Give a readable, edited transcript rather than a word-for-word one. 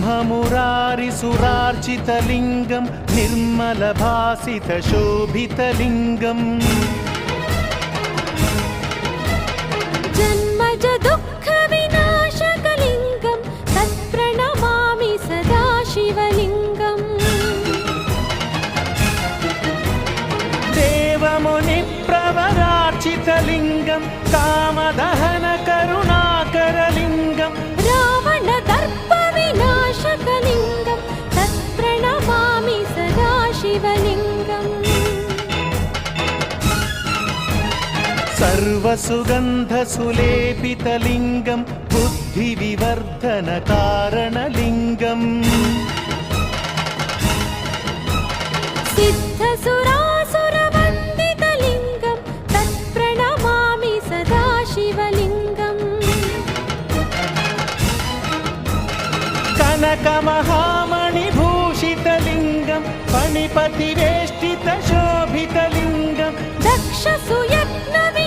ब्रह्ममुरारिसुरार्चितलिङ्गं निर्मलभासितशोभितलिङ्गम् जन्मज दुःखविनाशकलिङ्गं तत्प्रणमामि सदा शिवलिङ्गम् देवमुनिप्रवरार्चितलिङ्गं कामदहनकरुणाकरलिङ्गम् रावणदर्पविनाशकलिङ्गं तत्प्रणमामि सदा शिवलिङ्गम् सर्वसुगन्धसुलेपितलिङ्गं बुद्धिविवर्धनकारणलिङ्गम् सिद्धसुरासुरवन्दितलिङ्गं तत्प्रणमामि सदा शिवलिङ्गम् कनकमहामणिभूषितलिङ्गं फणिपतिवेष्टितशोभितलिङ्गं दक्षसुयत्नवि